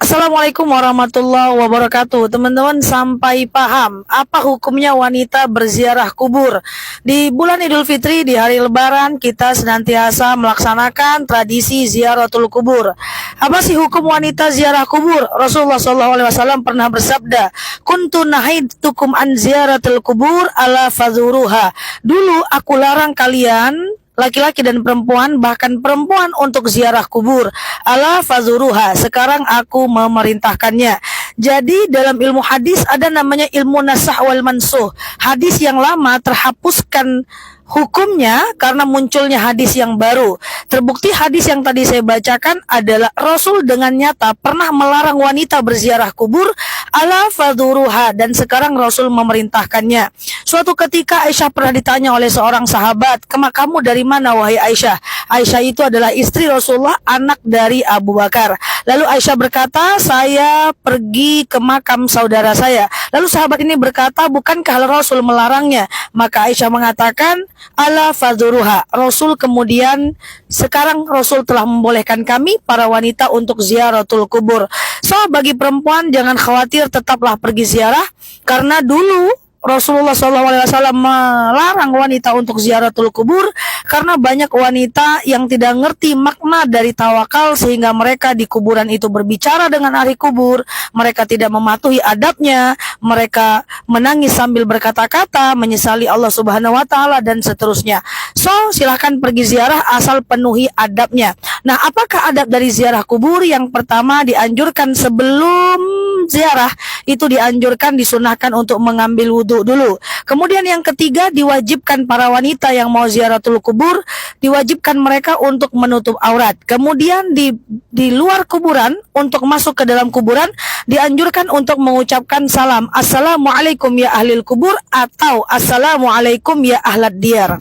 Assalamualaikum warahmatullahi wabarakatuh. Teman-teman sampai paham apa hukumnya wanita berziarah kubur. Di bulan Idul Fitri, di hari Lebaran, kita senantiasa melaksanakan tradisi ziaratul kubur. Apa sih hukum wanita ziarah kubur? Rasulullah SAW pernah bersabda, "Kuntu nahitukum an ziaratul kubur ala fadhuruha." Dulu aku larang kalian laki-laki dan perempuan, bahkan perempuan, untuk ziarah kubur. Ala fazuruha, sekarang aku memerintahkannya. Jadi dalam ilmu hadis ada namanya ilmu nasah wal mansuh. Hadis yang lama terhapuskan hukumnya karena munculnya hadis yang baru. Terbukti hadis yang tadi saya bacakan adalah Rasul dengan nyata pernah melarang wanita berziarah kubur ala fadhuruha, dan sekarang Rasul memerintahkannya. Suatu ketika Aisyah pernah ditanya oleh seorang sahabat, "Kamu dari mana wahai Aisyah?" Aisyah itu adalah istri Rasulullah, anak dari Abu Bakar. Lalu Aisyah berkata, "Saya pergi ke makam saudara saya." Lalu sahabat ini berkata, "Bukankah Rasul melarangnya?" Maka Aisyah mengatakan, "Ala fadhuruha." Rasul kemudian, sekarang Rasul telah membolehkan kami para wanita untuk ziaratul kubur. So, bagi perempuan jangan khawatir, tetaplah pergi ziarah, karena dulu Rasulullah SAW melarang wanita untuk ziaratul kubur karena banyak wanita yang tidak ngerti makna dari tawakal, sehingga mereka di kuburan itu berbicara dengan ahli kubur, mereka tidak mematuhi adabnya, mereka menangis sambil berkata-kata, menyesali Allah Subhanahu wa Ta'ala, dan seterusnya. So, silahkan pergi ziarah asal penuhi adabnya. Nah, apakah adab dari ziarah kubur? Yang pertama, dianjurkan sebelum ziarah itu dianjurkan, disunahkan untuk mengambil wudhu dulu. Kemudian yang ketiga, diwajibkan para wanita yang mau ziaratul kubur, diwajibkan mereka untuk menutup aurat. Kemudian di luar kuburan, untuk masuk ke dalam kuburan, dianjurkan untuk mengucapkan salam, "Assalamualaikum ya ahlil kubur" atau "Assalamualaikum ya ahlad diyar".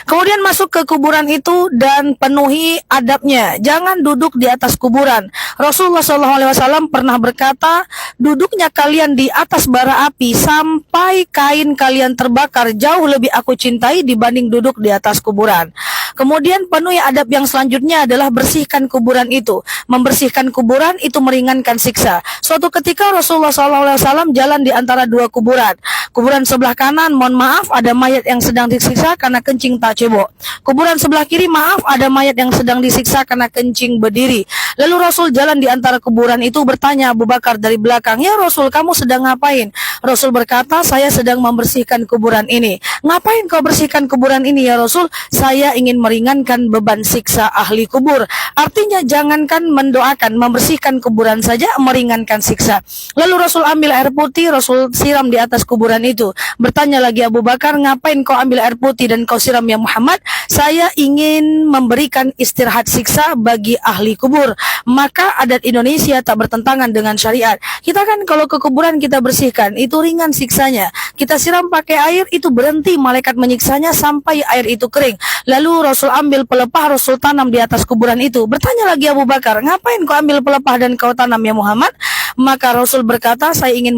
Kemudian masuk ke kuburan itu dan penuhi adabnya. Jangan duduk di atas kuburan. Rasulullah SAW pernah berkata, "Duduknya kalian di atas bara api sampai kain kalian terbakar jauh lebih aku cintai dibanding duduk di atas kuburan." Kemudian penuhi adab yang selanjutnya adalah bersihkan kuburan itu. Membersihkan kuburan itu meringankan siksa. Suatu ketika Rasulullah SAW jalan di antara dua kuburan. Kuburan sebelah kanan, mohon maaf, ada mayat yang sedang disiksa karena kencing tak cebok. Kuburan sebelah kiri, maaf, ada mayat yang sedang disiksa karena kencing berdiri. Lalu Rasul jalan di antara kuburan itu, bertanya Abu Bakar dari belakang, "Ya Rasul, kamu sedang ngapain?" Rasul berkata, "Saya sedang membersihkan kuburan ini." "Ngapain kau bersihkan kuburan ini ya Rasul?" "Saya ingin meringankan beban siksa ahli kubur." Artinya jangankan mendoakan, membersihkan kuburan saja meringankan siksa. Lalu Rasul ambil air putih, Rasul siram di atas kuburan itu. Bertanya lagi Abu Bakar, "Ngapain kau ambil air putih dan kau siram ya Muhammad?" "Saya ingin memberikan istirahat siksa bagi ahli kubur." Maka adat Indonesia tak bertentangan dengan syariat. Kita kan kalau ke kuburan kita bersihkan, itu ringan siksanya. Kita siram pakai air, itu berhenti malaikat menyiksanya sampai air itu kering. Lalu Rasul ambil pelepah, Rasul tanam di atas kuburan itu. Bertanya lagi Abu Bakar, "Ngapain kau ambil pelepah dan kau tanam ya Muhammad?" Maka Rasul berkata, "Saya ingin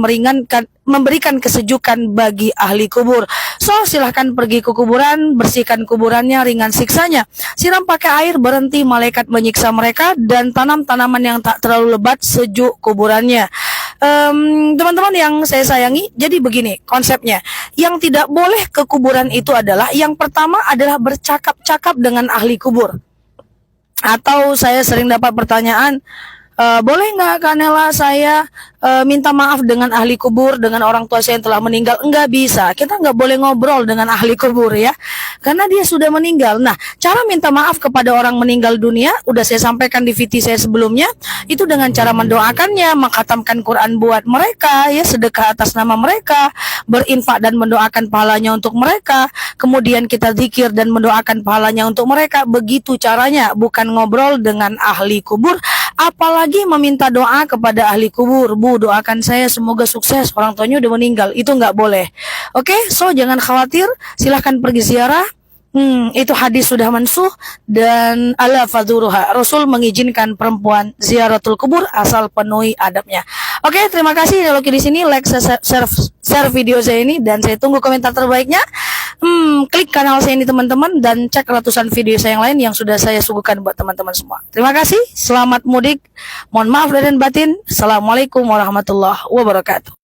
memberikan kesejukan bagi ahli kubur." So, silahkan pergi ke kuburan, bersihkan kuburannya, ringan siksanya. Siram pakai air, berhenti malaikat menyiksa mereka, dan tanam tanaman yang tak terlalu lebat, sejuk kuburannya. Teman-teman yang saya sayangi, jadi begini konsepnya. Yang tidak boleh ke kuburan itu adalah, yang pertama adalah bercakap-cakap dengan ahli kubur. Atau saya sering dapat pertanyaan, "Boleh nggak Kanela saya minta maaf dengan ahli kubur, dengan orang tua saya yang telah meninggal?" Enggak bisa, kita nggak boleh ngobrol dengan ahli kubur ya, karena dia sudah meninggal. Nah, cara minta maaf kepada orang meninggal dunia, udah saya sampaikan di VT saya sebelumnya, itu dengan cara mendoakannya, mengkhatamkan Quran buat mereka, ya, sedekah atas nama mereka, berinfak dan mendoakan pahalanya untuk mereka, kemudian kita zikir dan mendoakan pahalanya untuk mereka. Begitu caranya, bukan ngobrol dengan ahli kubur, apalagi meminta doa kepada ahli kubur. "Bu, doakan saya semoga sukses, orang tuanya udah meninggal." Itu nggak boleh. Oke, so jangan khawatir, silahkan pergi ziarah. Itu hadis sudah mansuh, dan ala fadhuruha, Rasul mengizinkan perempuan ziaratul kubur asal penuhi adabnya. Oke, terima kasih. Kalau di sini like, share video saya ini, dan saya tunggu komentar terbaiknya. klik kanal saya ini teman-teman, dan cek ratusan video saya yang lain yang sudah saya suguhkan buat teman-teman semua. Terima kasih, selamat mudik. Mohon maaf lahir dan batin. Assalamualaikum warahmatullahi wabarakatuh.